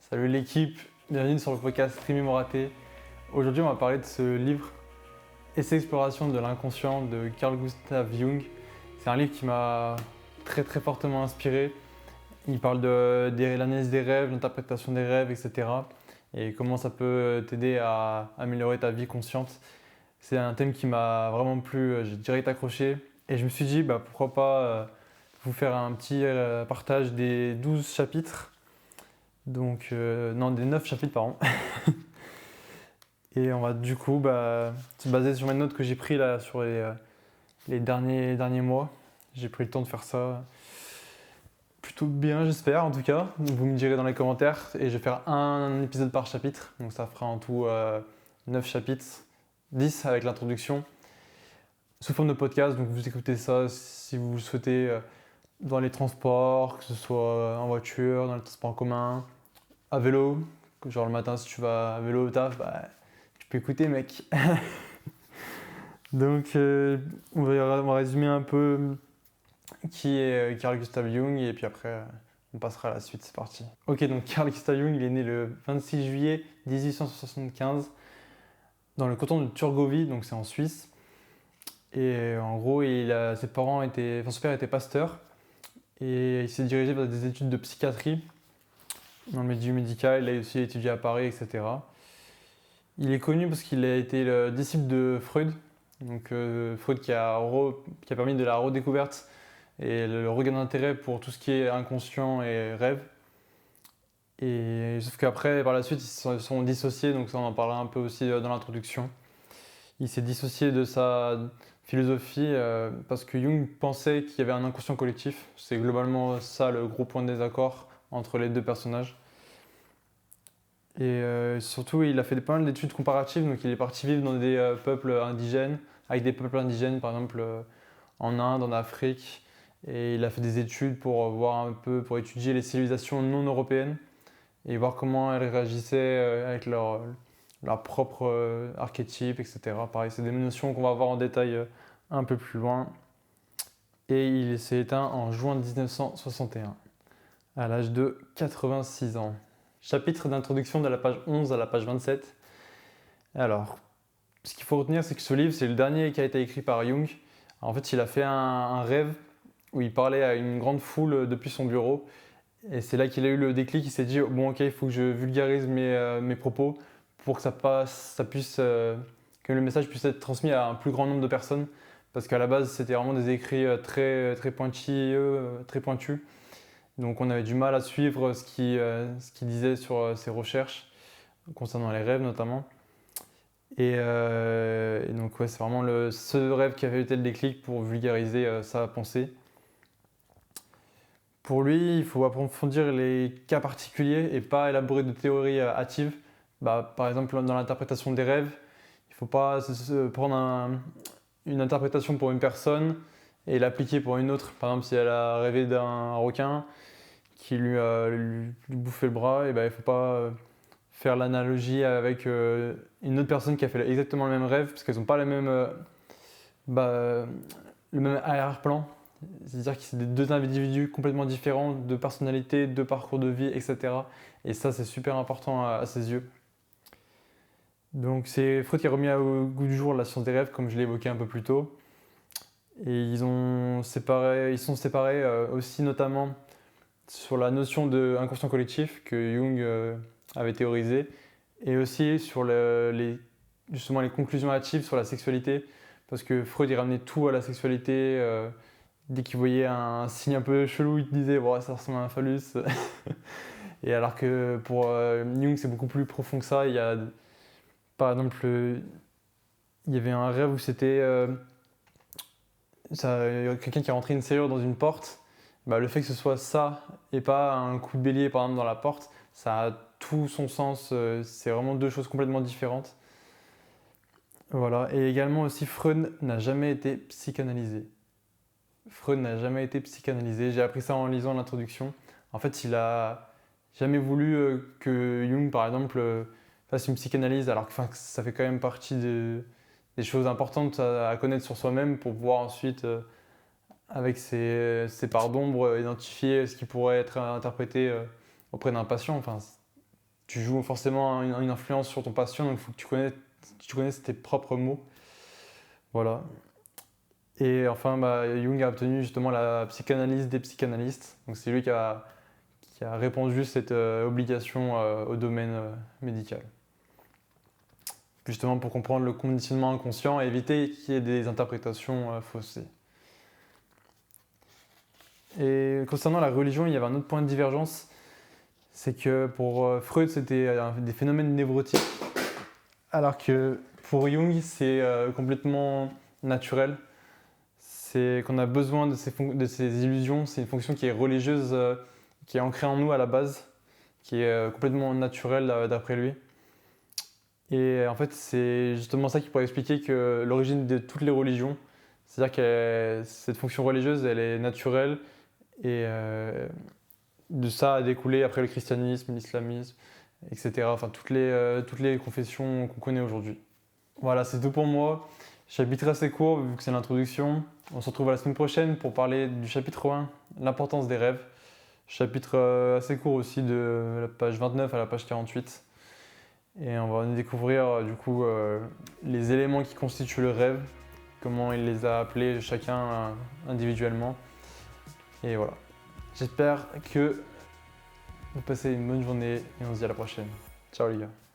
Salut l'équipe, bienvenue sur le podcast Streamy Moraté. Aujourd'hui on va parler de ce livre Essai exploration de l'inconscient de Carl Gustav Jung. C'est un livre qui m'a très fortement inspiré. Il parle de l'analyse des rêves, l'interprétation des rêves, etc. Et comment ça peut t'aider à améliorer ta vie consciente. C'est un thème qui m'a vraiment plu, j'ai direct accroché. Et je me suis dit pourquoi pas vous faire un petit partage des 12 chapitres. Donc, non, des 9 chapitres, pardon. Et on va du coup se baser sur mes notes que j'ai prises là sur les derniers mois. J'ai pris le temps de faire ça plutôt bien, j'espère en tout cas. Donc, vous me direz dans les commentaires. Et je vais faire un épisode par chapitre. Donc ça fera en tout 9 chapitres, 10 avec l'introduction. Sous forme de podcast, donc vous écoutez ça si vous le souhaitez dans les transports, que ce soit en voiture, dans les transports en commun, à vélo. Genre le matin si tu vas à vélo au taf, tu peux écouter mec. Donc on va résumer un peu qui est Carl Gustav Jung et puis après on passera à la suite, c'est parti. Ok, donc Carl Gustav Jung il est né le 26 juillet 1875 dans le canton de Thurgovie, donc c'est en Suisse. Et en gros son père était pasteur et il s'est dirigé vers des études de psychiatrie dans le milieu médical, il a aussi étudié à Paris, etc. Il est connu parce qu'il a été le disciple de Freud, donc Freud qui a permis de la redécouverte et le regain d'intérêt pour tout ce qui est inconscient et rêve. Et sauf qu'après, par la suite, ils se sont dissociés, donc ça on en parlera un peu aussi dans l'introduction. Il s'est dissocié de sa philosophie parce que Jung pensait qu'il y avait un inconscient collectif. C'est globalement ça le gros point de désaccord entre les deux personnages. Et surtout, il a fait pas mal d'études comparatives, donc il est parti vivre dans des peuples indigènes, avec des peuples indigènes par exemple en Inde, en Afrique. Et il a fait des études pour voir un peu, pour étudier les civilisations non européennes et voir comment elles réagissaient avec leur propre archétype, etc. Pareil, c'est des notions qu'on va voir en détail un peu plus loin. Et il s'est éteint en juin 1961, à l'âge de 86 ans. Chapitre d'introduction de la page 11 à la page 27. Alors, ce qu'il faut retenir, c'est que ce livre, c'est le dernier qui a été écrit par Jung. En fait, il a fait un rêve où il parlait à une grande foule depuis son bureau. Et c'est là qu'il a eu le déclic, il s'est dit bon ok, il faut que je vulgarise mes propos pour que que le message puisse être transmis à un plus grand nombre de personnes. Parce qu'à la base, c'était vraiment des écrits très pointilleux, très pointus. Donc on avait du mal à suivre ce qu'il disait sur ses recherches concernant les rêves notamment. Et donc ouais, c'est vraiment ce rêve qui avait été le déclic pour vulgariser sa pensée. Pour lui, il faut approfondir les cas particuliers et pas élaborer de théories hâtives. Par exemple, dans l'interprétation des rêves, il ne faut pas se prendre une interprétation pour une personne et l'appliquer pour une autre. Par exemple, si elle a rêvé d'un requin qui lui bouffait le bras, et il ne faut pas faire l'analogie avec une autre personne qui a fait exactement le même rêve, parce qu'elles n'ont pas le même arrière-plan. C'est-à-dire que c'est deux individus complètement différents, de personnalité, de parcours de vie, etc. Et ça, c'est super important à ses yeux. Donc c'est Freud qui a remis au goût du jour la science des rêves, comme je l'ai évoqué un peu plus tôt. Et ils sont séparés aussi notamment sur la notion d'inconscient collectif que Jung avait théorisé, et aussi sur justement les conclusions hâtives sur la sexualité, parce que Freud il ramenait tout à la sexualité. Dès qu'il voyait un signe un peu chelou, il te disait bon, ça ressemble à un phallus. Et alors que pour Jung, c'est beaucoup plus profond que ça. Il y a, par exemple, il y avait un rêve où c'était quelqu'un qui a rentré une serrure dans une porte. Le fait que ce soit ça et pas un coup de bélier par exemple dans la porte, ça a tout son sens. C'est vraiment deux choses complètement différentes. Voilà. Et également aussi, Freud n'a jamais été psychanalysé. Freud n'a jamais été psychanalysé. J'ai appris ça en lisant l'introduction. En fait, il a jamais voulu que Jung, par exemple, fasse une psychanalyse, alors que ça fait quand même partie des choses importantes à connaître sur soi-même pour pouvoir ensuite, avec ses parts d'ombre, identifier ce qui pourrait être interprété auprès d'un patient. Enfin, tu joues forcément une influence sur ton patient, donc il faut que tu connaisses tes propres mots. Voilà. Et enfin, Jung a obtenu justement la psychanalyse des psychanalystes. Donc c'est lui qui a répandu cette obligation au domaine médical. Justement pour comprendre le conditionnement inconscient et éviter qu'il y ait des interprétations faussées. Et concernant la religion, il y avait un autre point de divergence, c'est que pour Freud, c'était des phénomènes névrotiques, alors que pour Jung, c'est complètement naturel. C'est qu'on a besoin de ces illusions, c'est une fonction qui est religieuse, qui est ancrée en nous à la base, qui est complètement naturelle d'après lui. Et en fait, c'est justement ça qui pourrait expliquer que l'origine de toutes les religions, c'est-à-dire que cette fonction religieuse, elle est naturelle et de ça a découlé après le christianisme, l'islamisme, etc. Enfin, toutes les confessions qu'on connaît aujourd'hui. Voilà, c'est tout pour moi. Chapitre assez court vu que c'est l'introduction. On se retrouve la semaine prochaine pour parler du chapitre 1, l'importance des rêves. Chapitre assez court aussi de la page 29 à la page 48. Et on va découvrir du coup les éléments qui constituent le rêve, comment il les a appelés chacun individuellement. Et voilà. J'espère que vous passez une bonne journée et on se dit à la prochaine. Ciao les gars.